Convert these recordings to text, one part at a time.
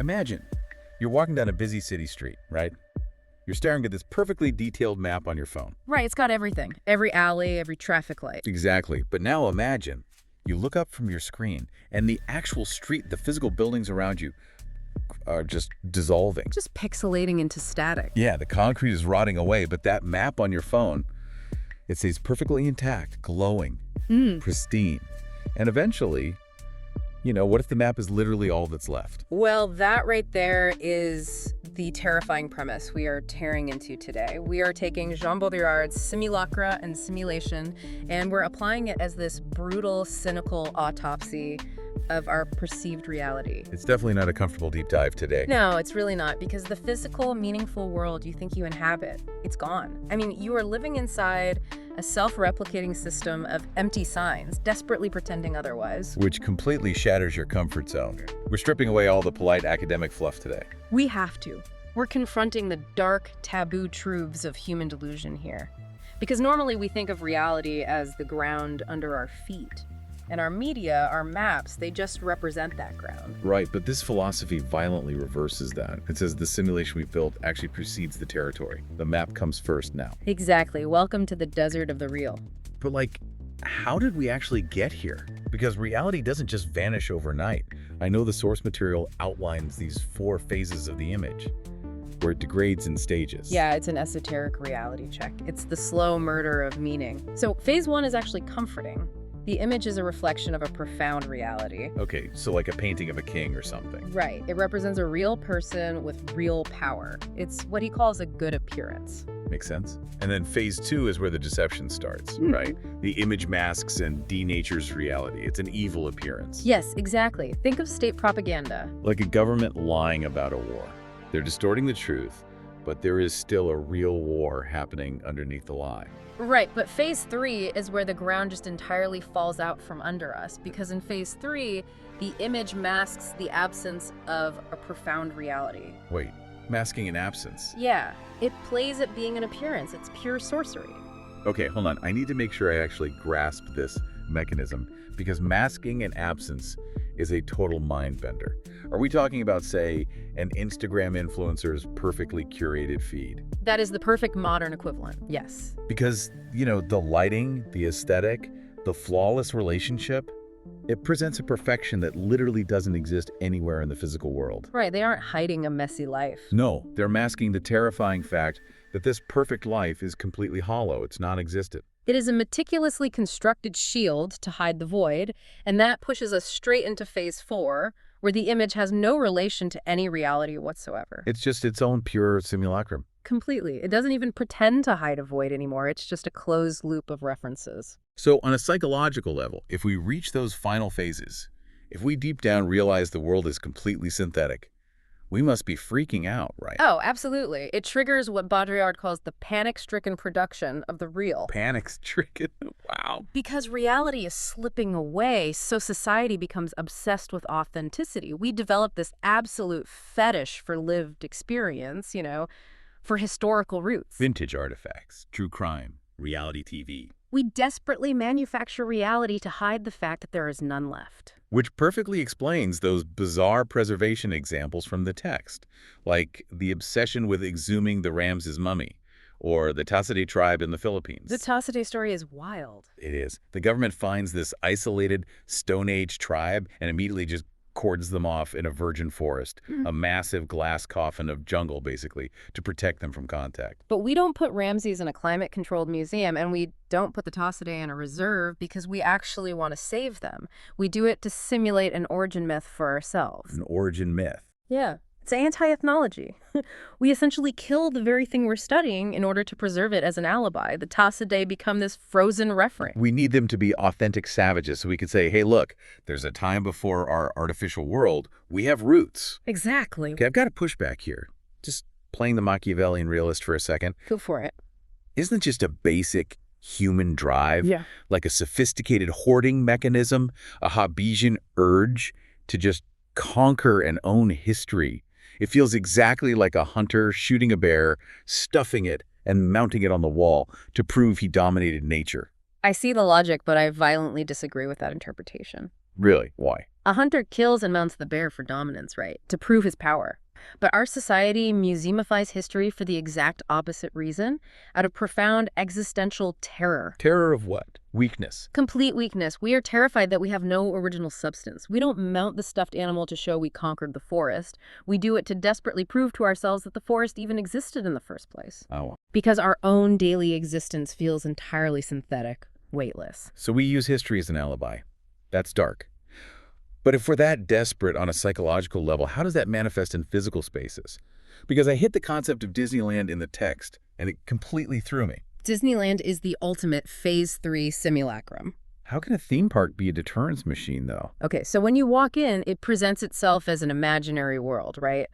Imagine, you're walking down a busy city street, right? You're staring at this perfectly detailed map on your phone. Right, it's got everything. Every alley, every traffic light. Exactly. But now imagine, you look up from your screen, and the actual street, the physical buildings around you, are just dissolving. Just pixelating into static. Yeah, the concrete is rotting away, but that map on your phone, it stays perfectly intact, glowing, pristine. And eventually, what if the map is literally all that's left? Well, that right there is the terrifying premise we are tearing into today. We are taking Jean Baudrillard's Simulacra and Simulation, and we're applying it as this brutal, cynical autopsy of our perceived reality. It's definitely not a comfortable deep dive today. No, it's really not, because the physical, meaningful world you think you inhabit, it's gone. I mean, you are living inside a self-replicating system of empty signs, desperately pretending otherwise. Which completely shatters your comfort zone. We're stripping away all the polite academic fluff today. We have to. We're confronting the dark, taboo truths of human delusion here. Because normally we think of reality as the ground under our feet. And our media, our maps, they just represent that ground. Right, but this philosophy violently reverses that. It says the simulation we built actually precedes the territory. The map comes first now. Exactly. Welcome to the desert of the real. But how did we actually get here? Because reality doesn't just vanish overnight. I know the source material outlines these 4 phases of the image, where it degrades in stages. Yeah, it's an esoteric reality check. It's the slow murder of meaning. So phase 1 is actually comforting. The image is a reflection of a profound reality. Okay, so like a painting of a king or something. Right. It represents a real person with real power. It's what he calls a good appearance. Makes sense. And then phase 2 is where the deception starts, right? The image masks and denatures reality. It's an evil appearance. Yes, exactly. Think of state propaganda. Like a government lying about a war. They're distorting the truth, but there is still a real war happening underneath the lie. Right, but phase 3 is where the ground just entirely falls out from under us, because in phase 3, the image masks the absence of a profound reality. Wait, masking an absence? Yeah, it plays at being an appearance. It's pure sorcery. Okay, hold on. I need to make sure I actually grasp this mechanism, because masking an absence is a total mind bender. Are we talking about, say, an Instagram influencer's perfectly curated feed? That is the perfect modern equivalent, yes. Because, the lighting, the aesthetic, the flawless relationship, it presents a perfection that literally doesn't exist anywhere in the physical world. Right, they aren't hiding a messy life. No, they're masking the terrifying fact that this perfect life is completely hollow. It's non-existent. It is a meticulously constructed shield to hide the void, and that pushes us straight into phase 4, where the image has no relation to any reality whatsoever. It's just its own pure simulacrum. Completely. It doesn't even pretend to hide a void anymore. It's just a closed loop of references. So on a psychological level, if we reach those final phases, if we deep down realize the world is completely synthetic, we must be freaking out, right? Oh, absolutely. It triggers what Baudrillard calls the panic-stricken production of the real. Panic-stricken? Wow. Because reality is slipping away, so society becomes obsessed with authenticity. We develop this absolute fetish for lived experience, for historical roots. Vintage artifacts, true crime, reality TV. We desperately manufacture reality to hide the fact that there is none left. Which perfectly explains those bizarre preservation examples from the text, like the obsession with exhuming the Ramses mummy, or the Tassade tribe in the Philippines. The Tassade story is wild. It is. The government finds this isolated Stone Age tribe and immediately just cords them off in a virgin forest, a massive glass coffin of jungle, basically, to protect them from contact. But we don't put Ramses in a climate-controlled museum, and we don't put the Tassade in a reserve because we actually want to save them. We do it to simulate an origin myth for ourselves. An origin myth? Yeah. It's anti-ethnology. We essentially kill the very thing we're studying in order to preserve it as an alibi. The Tassade become this frozen reference. We need them to be authentic savages so we can say, hey, look, there's a time before our artificial world. We have roots. Exactly. Okay, I've got a pushback here. Just playing the Machiavellian realist for a second. Go for it. Isn't it just a basic human drive? Yeah. Like a sophisticated hoarding mechanism, a Hobbesian urge to just conquer and own history? It feels exactly like a hunter shooting a bear, stuffing it, and mounting it on the wall to prove he dominated nature. I see the logic, but I violently disagree with that interpretation. Really? Why? A hunter kills and mounts the bear for dominance, right? To prove his power. But our society museumifies history for the exact opposite reason, out of profound existential terror. Terror of what? Weakness. Complete weakness. We are terrified that we have no original substance. We don't mount the stuffed animal to show we conquered the forest. We do it to desperately prove to ourselves that the forest even existed in the first place. Oh. Because our own daily existence feels entirely synthetic, weightless. So we use history as an alibi. That's dark. But if we're that desperate on a psychological level, how does that manifest in physical spaces? Because I hit the concept of Disneyland in the text, and it completely threw me. Disneyland is the ultimate Phase 3 simulacrum. How can a theme park be a deterrence machine, though? Okay, so when you walk in, it presents itself as an imaginary world, right?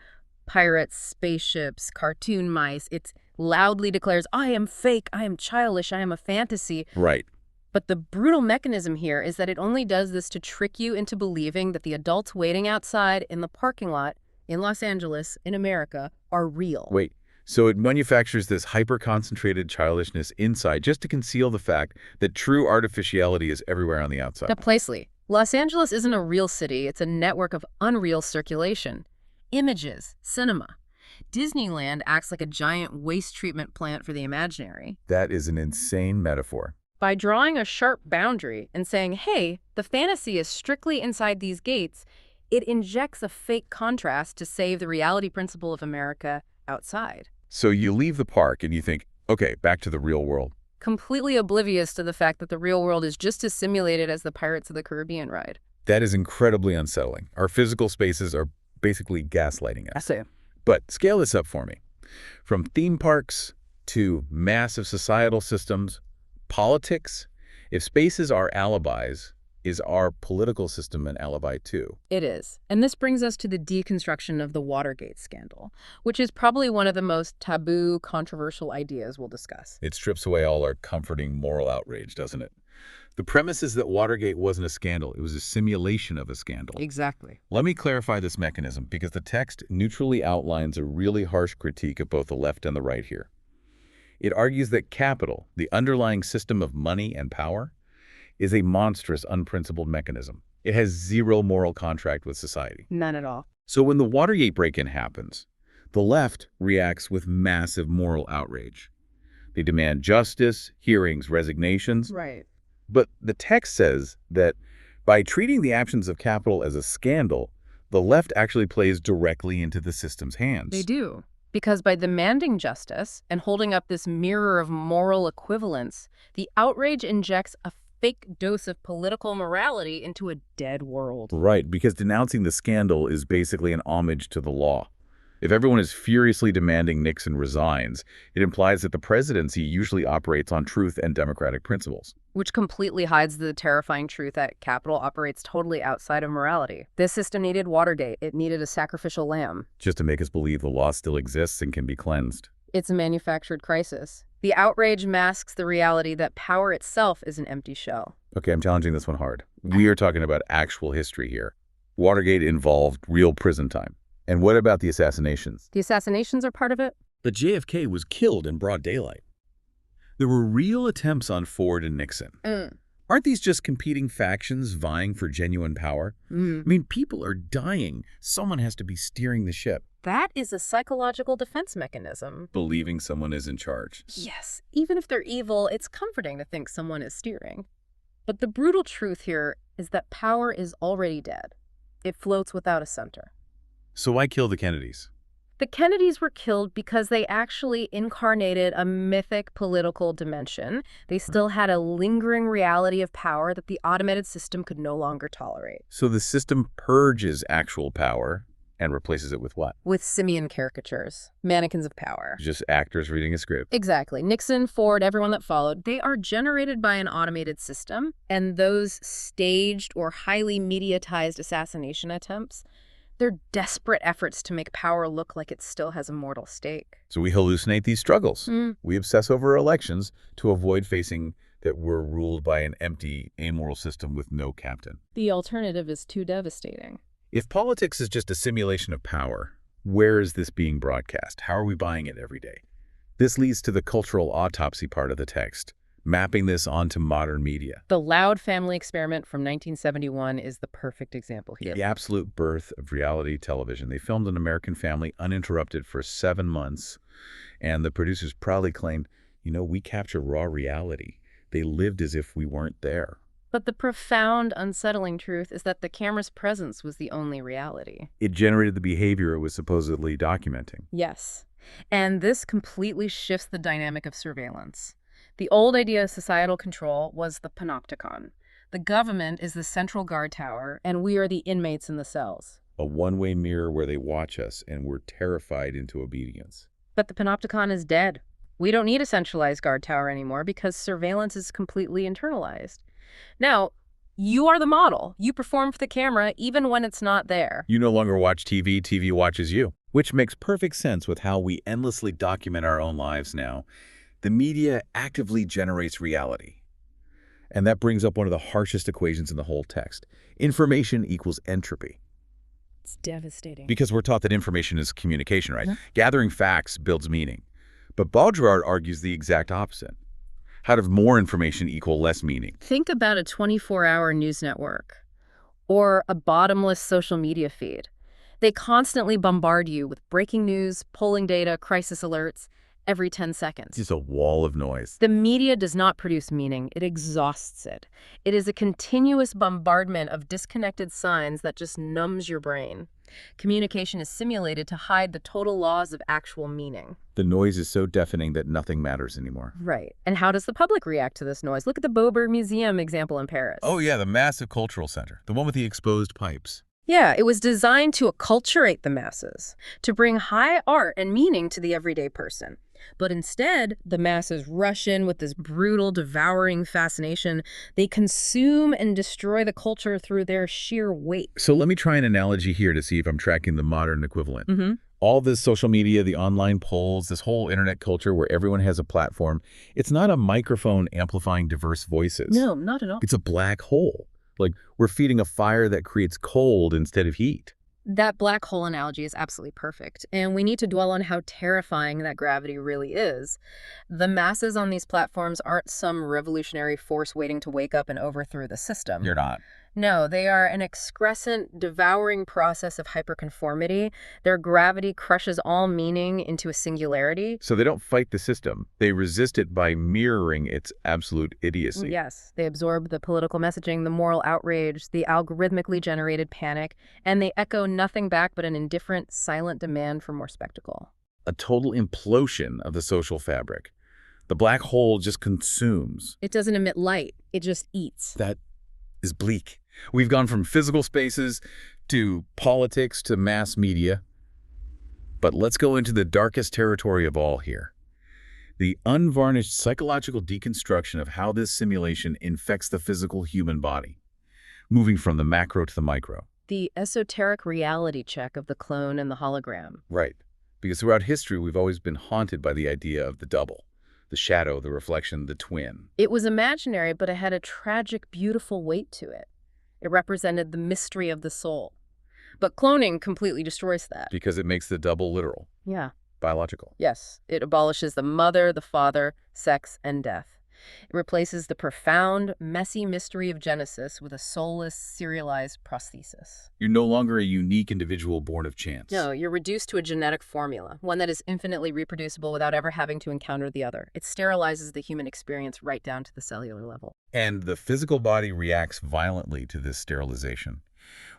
Pirates, spaceships, cartoon mice. It loudly declares, I am fake, I am childish, I am a fantasy. Right. But the brutal mechanism here is that it only does this to trick you into believing that the adults waiting outside in the parking lot in Los Angeles, in America, are real. Wait, so it manufactures this hyper-concentrated childishness inside just to conceal the fact that true artificiality is everywhere on the outside. Precisely. Los Angeles isn't a real city. It's a network of unreal circulation. Images, cinema. Disneyland acts like a giant waste treatment plant for the imaginary. That is an insane metaphor. By drawing a sharp boundary and saying, hey, the fantasy is strictly inside these gates, it injects a fake contrast to save the reality principle of America outside. So you leave the park and you think, okay, back to the real world. Completely oblivious to the fact that the real world is just as simulated as the Pirates of the Caribbean ride. That is incredibly unsettling. Our physical spaces are basically gaslighting us. I see. But scale this up for me. From theme parks to massive societal systems, politics, if spaces are alibis, is our political system an alibi too? It is. And this brings us to the deconstruction of the Watergate scandal, which is probably one of the most taboo, controversial ideas we'll discuss. It strips away all our comforting moral outrage, doesn't it? The premise is that Watergate wasn't a scandal. It was a simulation of a scandal. Exactly. Let me clarify this mechanism, because the text neutrally outlines a really harsh critique of both the left and the right here. It argues that capital, the underlying system of money and power, is a monstrous, unprincipled mechanism. It has zero moral contract with society. None at all. So when the Watergate break-in happens, the left reacts with massive moral outrage. They demand justice, hearings, resignations. Right. But the text says that by treating the actions of capital as a scandal, the left actually plays directly into the system's hands. They do. Because by demanding justice and holding up this mirror of moral equivalence, the outrage injects a fake dose of political morality into a dead world. Right, because denouncing the scandal is basically an homage to the law. If everyone is furiously demanding Nixon resigns, it implies that the presidency usually operates on truth and democratic principles. Which completely hides the terrifying truth that capital operates totally outside of morality. This system needed Watergate. It needed a sacrificial lamb. Just to make us believe the law still exists and can be cleansed. It's a manufactured crisis. The outrage masks the reality that power itself is an empty shell. Okay, I'm challenging this one hard. We are talking about actual history here. Watergate involved real prison time. And what about the assassinations? The assassinations are part of it? But JFK was killed in broad daylight. There were real attempts on Ford and Nixon. Aren't these just competing factions vying for genuine power? I mean, people are dying. Someone has to be steering the ship. That is a psychological defense mechanism. Believing someone is in charge. Yes, even if they're evil, it's comforting to think someone is steering. But the brutal truth here is that power is already dead. It floats without a center. So why kill the Kennedys? The Kennedys were killed because they actually incarnated a mythic political dimension. They still had a lingering reality of power that the automated system could no longer tolerate. So the system purges actual power and replaces it with what? With simian caricatures, mannequins of power. Just actors reading a script. Exactly. Nixon, Ford, everyone that followed, they are generated by an automated system, and those staged or highly mediatized assassination attempts, they're desperate efforts to make power look like it still has a mortal stake. So we hallucinate these struggles. We obsess over elections to avoid facing that we're ruled by an empty, amoral system with no captain. The alternative is too devastating. If politics is just a simulation of power, where is this being broadcast? How are we buying it every day? This leads to the cultural autopsy part of the text, mapping this onto modern media. The Loud family experiment from 1971 is the perfect example here. The absolute birth of reality television. They filmed an American family uninterrupted for 7 months, and the producers proudly claimed, we capture raw reality. They lived as if we weren't there. But the profound, unsettling truth is that the camera's presence was the only reality. It generated the behavior it was supposedly documenting. Yes. And this completely shifts the dynamic of surveillance. The old idea of societal control was the panopticon. The government is the central guard tower, and we are the inmates in the cells. A one-way mirror where they watch us, and we're terrified into obedience. But the panopticon is dead. We don't need a centralized guard tower anymore because surveillance is completely internalized. Now, you are the model. You perform for the camera even when it's not there. You no longer watch TV, TV watches you. Which makes perfect sense with how we endlessly document our own lives now. The media actively generates reality. And that brings up one of the harshest equations in the whole text. Information equals entropy. It's devastating. Because we're taught that information is communication, right? Yeah. Gathering facts builds meaning. But Baudrillard argues the exact opposite. How does more information equal less meaning? Think about a 24-hour news network or a bottomless social media feed. They constantly bombard you with breaking news, polling data, crisis alerts every 10 seconds. It's just a wall of noise. The media does not produce meaning. It exhausts it. It is a continuous bombardment of disconnected signs that just numbs your brain. Communication is simulated to hide the total loss of actual meaning. The noise is so deafening that nothing matters anymore. Right. And how does the public react to this noise? Look at the Beaubourg Museum example in Paris. Oh yeah, the massive cultural center. The one with the exposed pipes. Yeah, it was designed to acculturate the masses, to bring high art and meaning to the everyday person. But instead, the masses rush in with this brutal, devouring fascination. They consume and destroy the culture through their sheer weight. So let me try an analogy here to see if I'm tracking the modern equivalent. Mm-hmm. All this social media, the online polls, this whole internet culture where everyone has a platform, it's not a microphone amplifying diverse voices. No, not at all. It's a black hole. Like we're feeding a fire that creates cold instead of heat. That black hole analogy is absolutely perfect, and we need to dwell on how terrifying that gravity really is. The masses on these platforms aren't some revolutionary force waiting to wake up and overthrow the system. You're not. No, they are an excrescent, devouring process of hyperconformity. Their gravity crushes all meaning into a singularity. So they don't fight the system. They resist it by mirroring its absolute idiocy. Yes, they absorb the political messaging, the moral outrage, the algorithmically generated panic, and they echo nothing back but an indifferent, silent demand for more spectacle. A total implosion of the social fabric. The black hole just consumes. It doesn't emit light, it just eats. That is bleak. We've gone from physical spaces to politics to mass media. But let's go into the darkest territory of all here. The unvarnished psychological deconstruction of how this simulation infects the physical human body, moving from the macro to the micro. The esoteric reality check of the clone and the hologram. Right. Because throughout history, we've always been haunted by the idea of the double, the shadow, the reflection, the twin. It was imaginary, but it had a tragic, beautiful weight to it. It represented the mystery of the soul. But cloning completely destroys that. Because it makes the double literal, Yeah. biological. Yes. It abolishes the mother, the father, sex, and death. It replaces the profound, messy mystery of Genesis with a soulless, serialized prosthesis. You're no longer a unique individual born of chance. No, you're reduced to a genetic formula, one that is infinitely reproducible without ever having to encounter the other. It sterilizes the human experience right down to the cellular level. And the physical body reacts violently to this sterilization.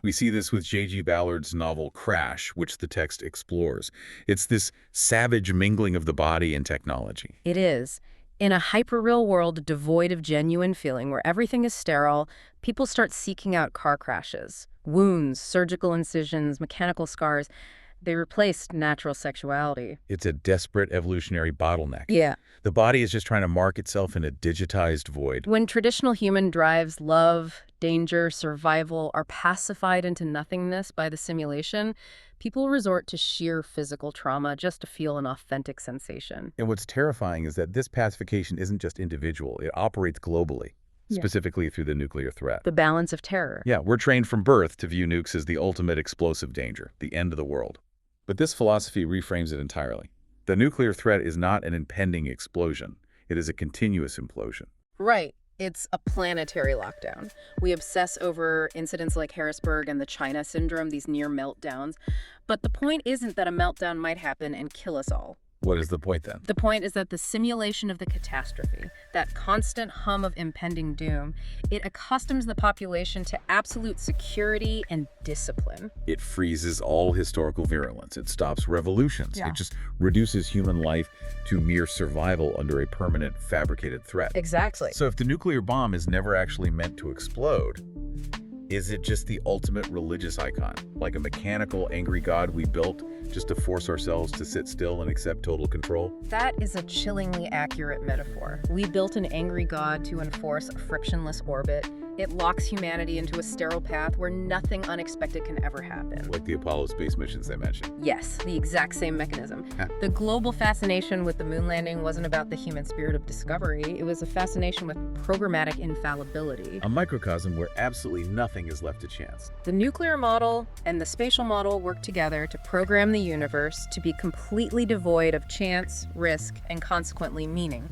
We see this with Jean Baudrillard's novel Crash, which the text explores. It's this savage mingling of the body and technology. It is. In a hyperreal world devoid of genuine feeling, where everything is sterile, people start seeking out car crashes, wounds, surgical incisions, mechanical scars. They replaced natural sexuality. It's a desperate evolutionary bottleneck. Yeah. The body is just trying to mark itself in a digitized void. When traditional human drives, love, danger, survival, are pacified into nothingness by the simulation, people resort to sheer physical trauma just to feel an authentic sensation. And what's terrifying is that this pacification isn't just individual. It operates globally, specifically through the nuclear threat. The balance of terror. Yeah, we're trained from birth to view nukes as the ultimate explosive danger, the end of the world. But this philosophy reframes it entirely. The nuclear threat is not an impending explosion. It is a continuous implosion. Right. It's a planetary lockdown. We obsess over incidents like Harrisburg and the China syndrome, these near meltdowns. But the point isn't that a meltdown might happen and kill us all. What is the point then? The point is that the simulation of the catastrophe, that constant hum of impending doom, it accustoms the population to absolute security and discipline. It freezes all historical virulence. It stops revolutions. Yeah. It just reduces human life to mere survival under a permanent fabricated threat. Exactly. So if the nuclear bomb is never actually meant to explode, is it just the ultimate religious icon? Like a mechanical, angry god we built just to force ourselves to sit still and accept total control? That is a chillingly accurate metaphor. We built an angry god to enforce a frictionless orbit. It locks humanity into a sterile path where nothing unexpected can ever happen. Like the Apollo space missions they mentioned. Yes, the exact same mechanism. The global fascination with the moon landing wasn't about the human spirit of discovery. It was a fascination with programmatic infallibility. A microcosm where absolutely nothing is left to chance. The nuclear model and the spatial model work together to program the universe to be completely devoid of chance, risk, and consequently meaning.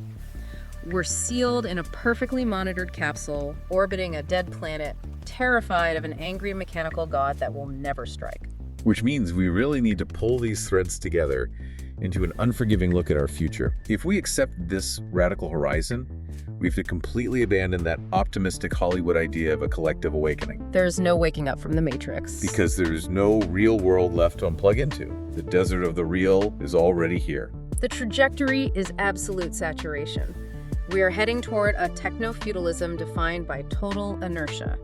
We're sealed in a perfectly monitored capsule, orbiting a dead planet, terrified of an angry mechanical god that will never strike. Which means we really need to pull these threads together into an unforgiving look at our future. If we accept this radical horizon, we have to completely abandon that optimistic Hollywood idea of a collective awakening. There's no waking up from the Matrix. Because there's no real world left to unplug into. The desert of the real is already here. The trajectory is absolute saturation. We are heading toward a techno-feudalism defined by total inertia.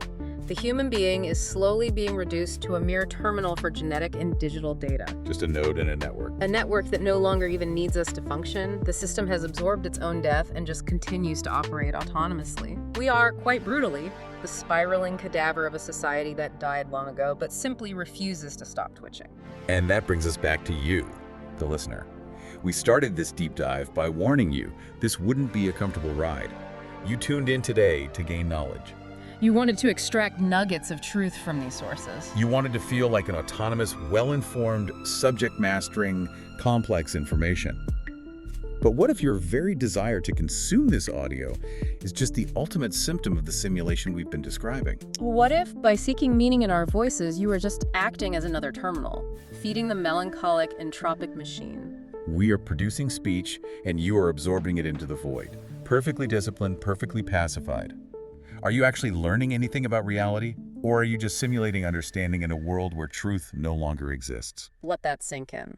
The human being is slowly being reduced to a mere terminal for genetic and digital data. Just a node in a network. A network that no longer even needs us to function. The system has absorbed its own death and just continues to operate autonomously. We are, quite brutally, the spiraling cadaver of a society that died long ago, but simply refuses to stop twitching. And that brings us back to you, the listener. We started this deep dive by warning you this wouldn't be a comfortable ride. You tuned in today to gain knowledge. You wanted to extract nuggets of truth from these sources. You wanted to feel like an autonomous, well-informed, subject-mastering, complex information. But what if your very desire to consume this audio is just the ultimate symptom of the simulation we've been describing? What if, by seeking meaning in our voices, you were just acting as another terminal, feeding the melancholic, entropic machine? We are producing speech, and you are absorbing it into the void. Perfectly disciplined, perfectly pacified. Are you actually learning anything about reality? Or are you just simulating understanding in a world where truth no longer exists? Let that sink in.